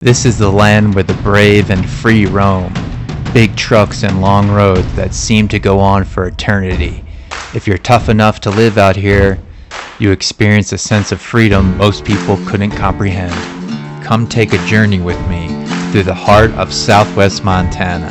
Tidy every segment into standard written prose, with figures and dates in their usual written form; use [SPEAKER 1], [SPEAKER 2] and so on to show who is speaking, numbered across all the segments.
[SPEAKER 1] This is the land where the brave and free roam. Big trucks and long roads that seem to go on for eternity. If you're tough enough to live out here, you experience a sense of freedom most people couldn't comprehend. Come take a journey with me through the heart of Southwest Montana,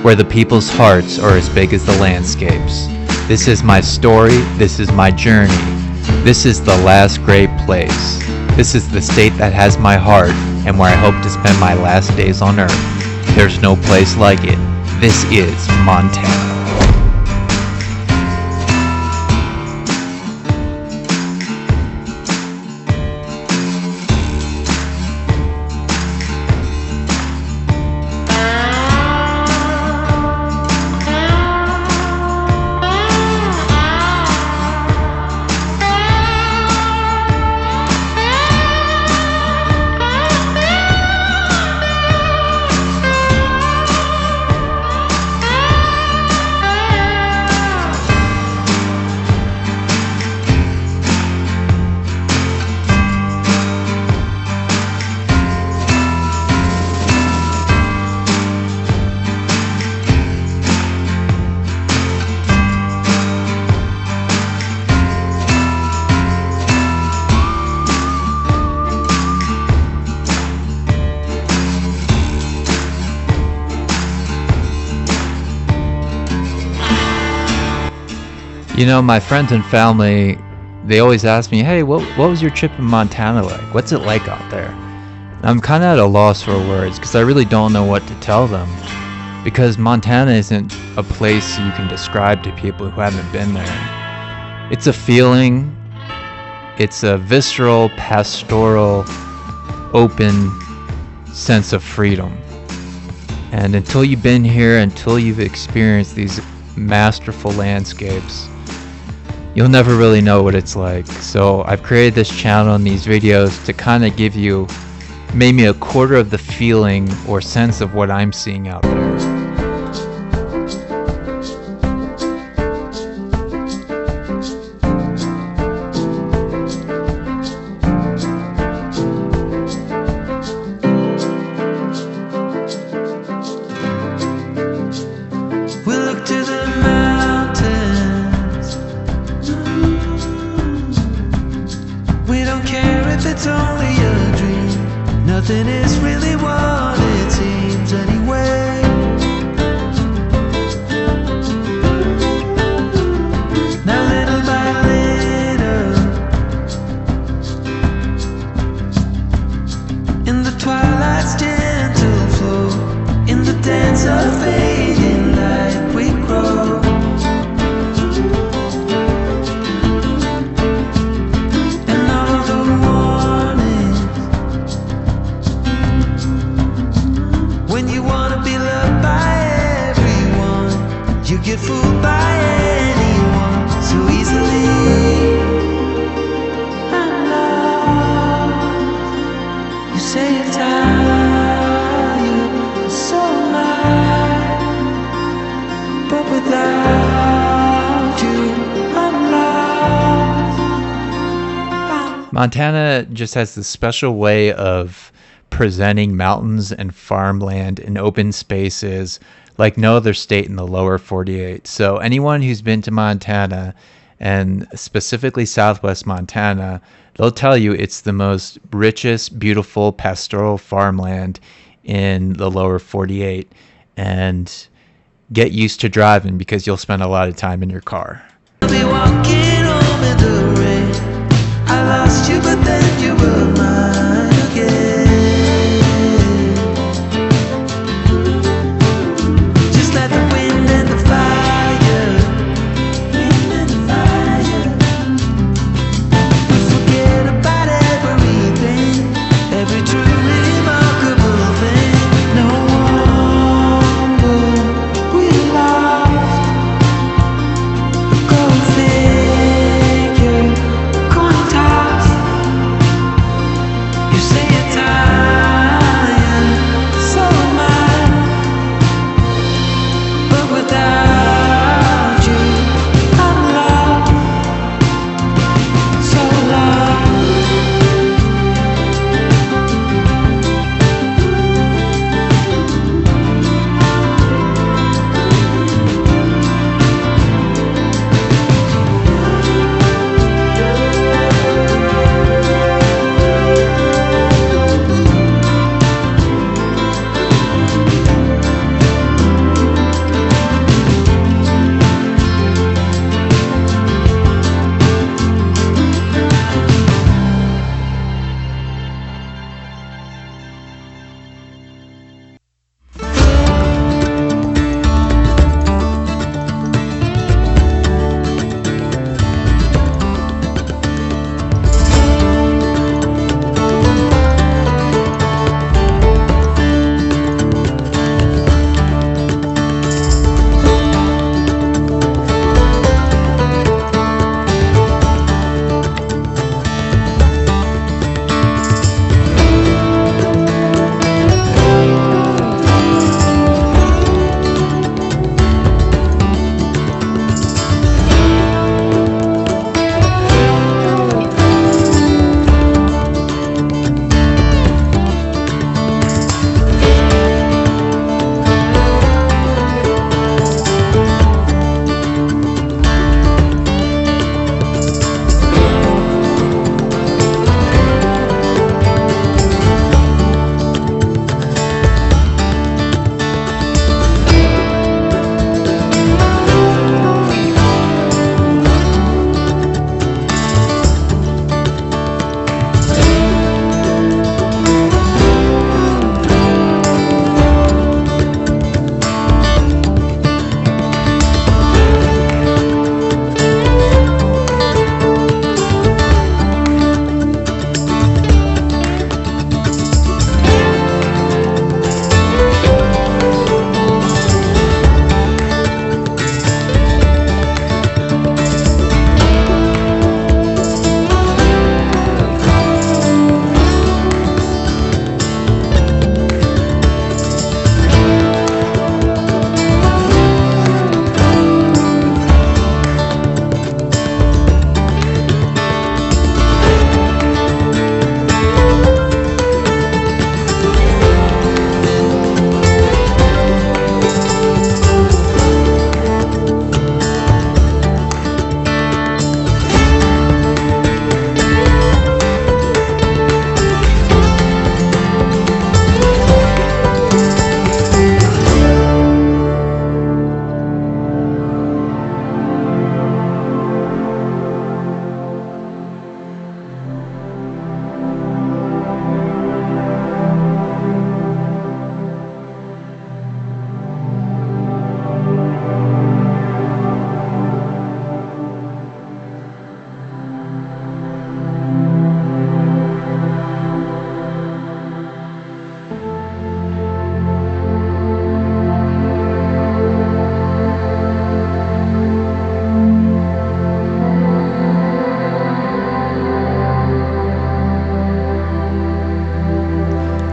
[SPEAKER 1] where the people's hearts are as big as the landscapes. This is my story, this is my journey. This is the last great place. This is the state that has my heart and where I hope to spend my last days on earth. There's no place like it. This is Montana. You know, my friends and family, they always ask me, hey, what was your trip in Montana like? What's it like out there? I'm kind of at a loss for words because I really don't know what to tell them. Because Montana isn't a place you can describe to people who haven't been there. It's a feeling, it's a visceral, pastoral, open sense of freedom. And until you've been here, until you've experienced these masterful landscapes, you'll never really know what it's like. So I've created this channel and these videos to kind of give you maybe a quarter of the feeling or sense of what I'm seeing out there.
[SPEAKER 2] It's only a dream. Nothing is really what it seems anyway. Now little by little, in the twilight's gentle flow, in the dance of fading light we grow. You get fooled by anyone so easily. I'm lost. You say you're tired, so am I. But without you, I'm lost.
[SPEAKER 1] Montana just has this special way of presenting mountains and farmland and open spaces like no other state in the lower 48. So anyone who's been to Montana, and specifically Southwest Montana, they'll tell you it's the most richest, beautiful pastoral farmland in the lower 48. And get used to driving because you'll spend a lot of time in your car.
[SPEAKER 2] I'll be walking home in the rain. I lost you, but then you were mine again.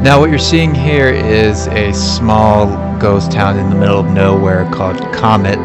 [SPEAKER 1] Now what you're seeing here is a small ghost town in the middle of nowhere called Comet,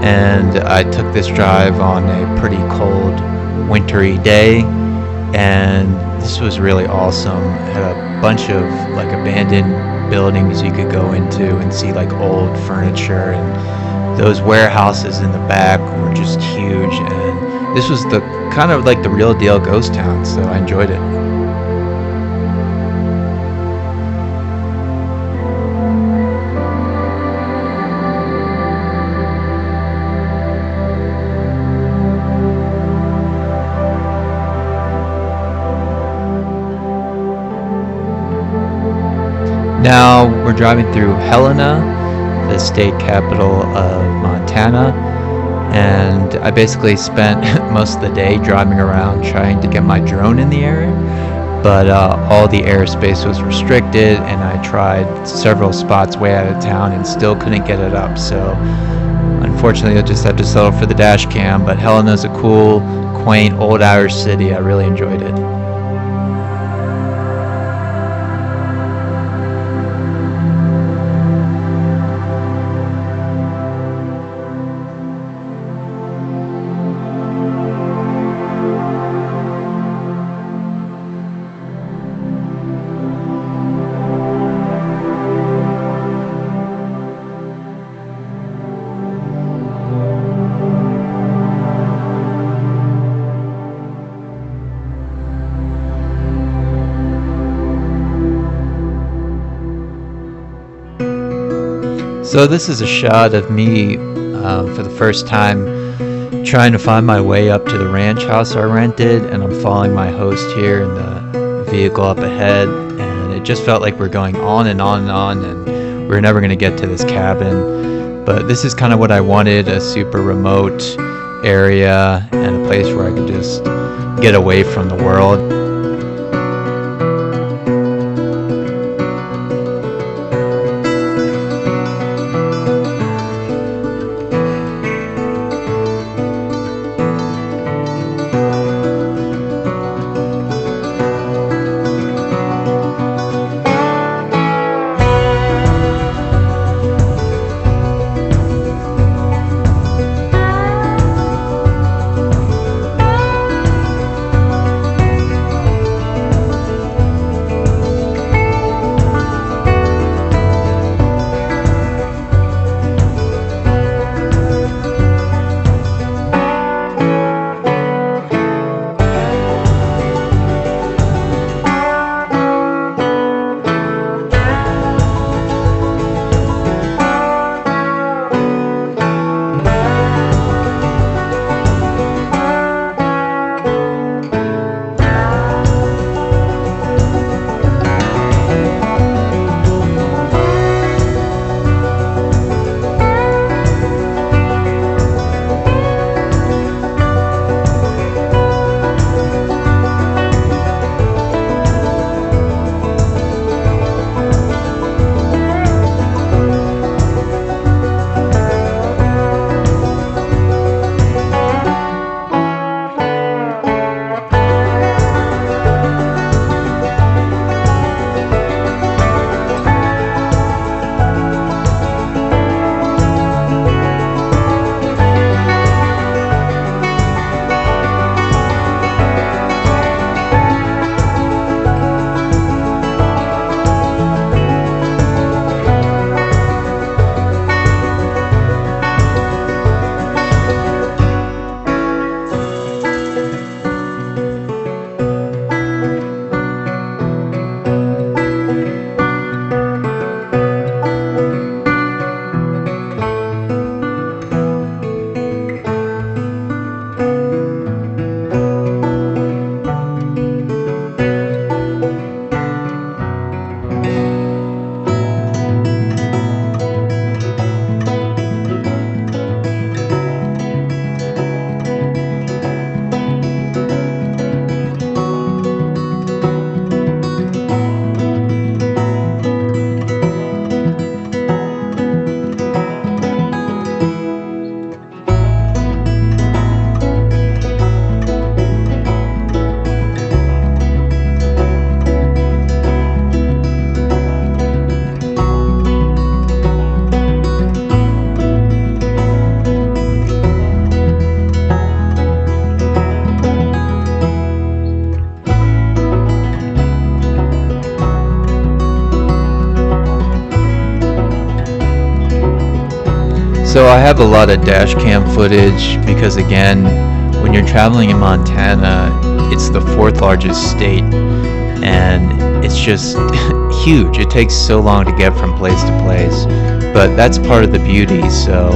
[SPEAKER 1] and I took this drive on a pretty cold wintry day, and this was really awesome. It had a bunch of like abandoned buildings you could go into and see like old furniture, and those warehouses in the back were just huge, and this was the kind of like the real deal ghost town, so I enjoyed it. Now we're driving through Helena, the state capital of Montana, and I basically spent most of the day driving around trying to get my drone in the air, but all the airspace was restricted, and I tried several spots way out of town and still couldn't get it up, so unfortunately I just had to settle for the dash cam. But Helena's a cool, quaint, old Irish city. I really enjoyed it. So this is a shot of me for the first time trying to find my way up to the ranch house I rented, and I'm following my host here in the vehicle up ahead, and it just felt like we're going on and on and on, and we're never going to get to this cabin. But this is kind of what I wanted, a super remote area and a place where I could just get away from the world. So I have a lot of dash cam footage because, again, when you're traveling in Montana, it's the 4th largest state, and it's just huge. It takes so long to get from place to place, but that's part of the beauty. So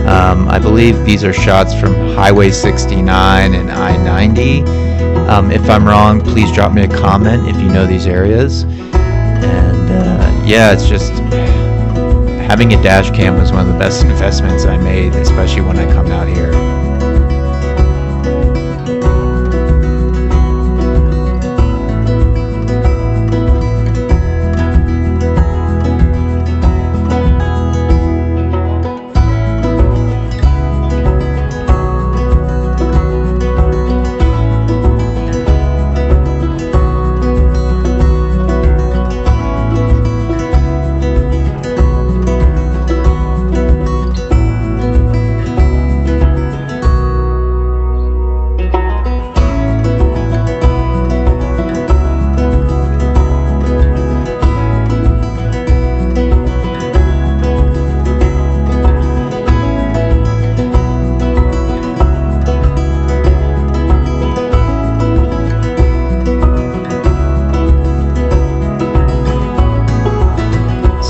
[SPEAKER 1] I believe these are shots from Highway 69 and I-90. If I'm wrong, please drop me a comment if you know these areas. And yeah, it's just having a dash cam was one of the best investments I made, especially when I come out here.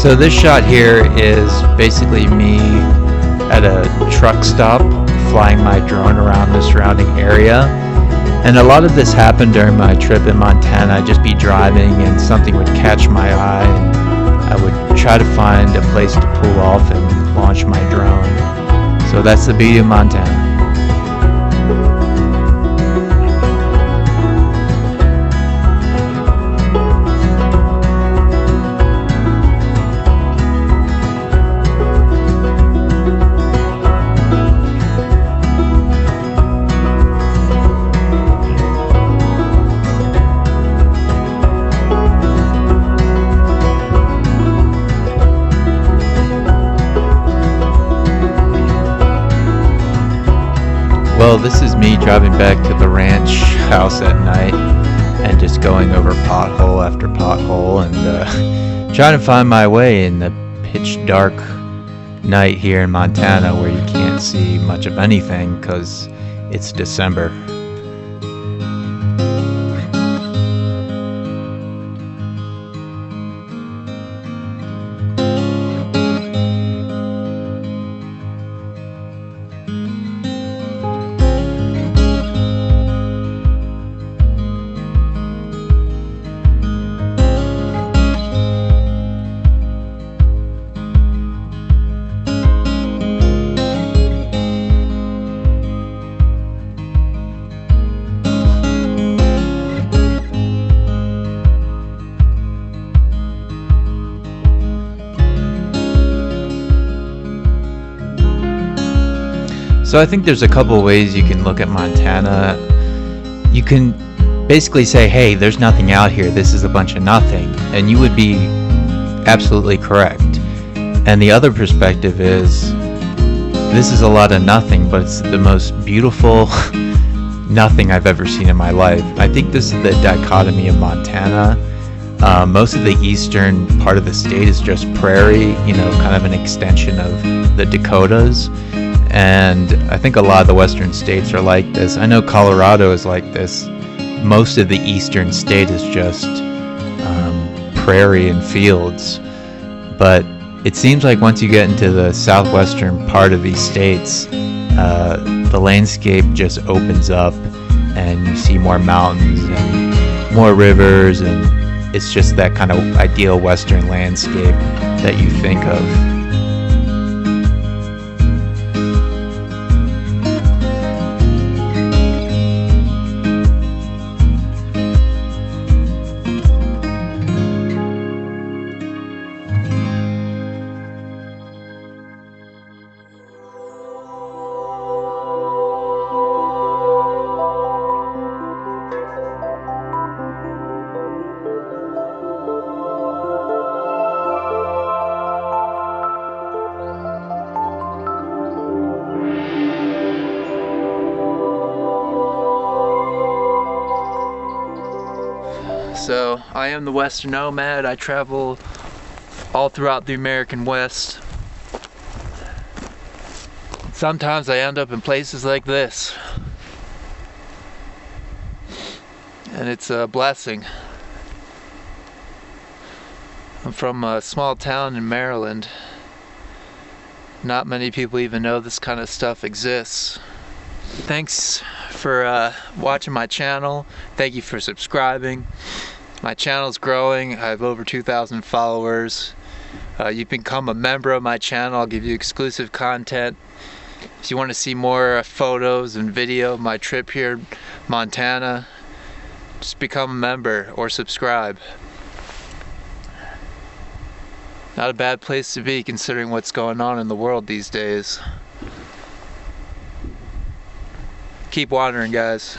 [SPEAKER 1] So this shot here is basically me at a truck stop flying my drone around the surrounding area. And a lot of this happened during my trip in Montana. I'd just be driving and something would catch my eye and I would try to find a place to pull off and launch my drone. So that's the beauty of Montana. Well, this is me driving back to the ranch house at night and just going over pothole after pothole and trying to find my way in the pitch dark night here in Montana where you can't see much of anything because it's December. So I think there's a couple ways you can look at Montana. You can basically say, hey, there's nothing out here, this is a bunch of nothing, and you would be absolutely correct. And the other perspective is, this is a lot of nothing, but it's the most beautiful nothing I've ever seen in my life. I think this is the dichotomy of Montana. Most of the eastern part of the state is just prairie, you know, kind of an extension of the Dakotas. And I think a lot of the western states are like this. I know Colorado is like this. Most of the eastern state is just prairie and fields. But it seems like once you get into the southwestern part of these states, the landscape just opens up and you see more mountains and more rivers, and it's just that kind of ideal western landscape that you think of. So I am the Western Nomad. I travel all throughout the American West. sometimes I end up in places like this. And it's a blessing. I'm from a small town in Maryland. Not many people even know this kind of stuff exists. Thanks for watching my channel. Thank you for subscribing. My channel's growing. I have over 2,000 followers. You become a member of my channel. I'll give you exclusive content. If you want to see more photos and video of my trip here in Montana, just become a member or subscribe. Not a bad place to be considering what's going on in the world these days. Keep wandering, guys.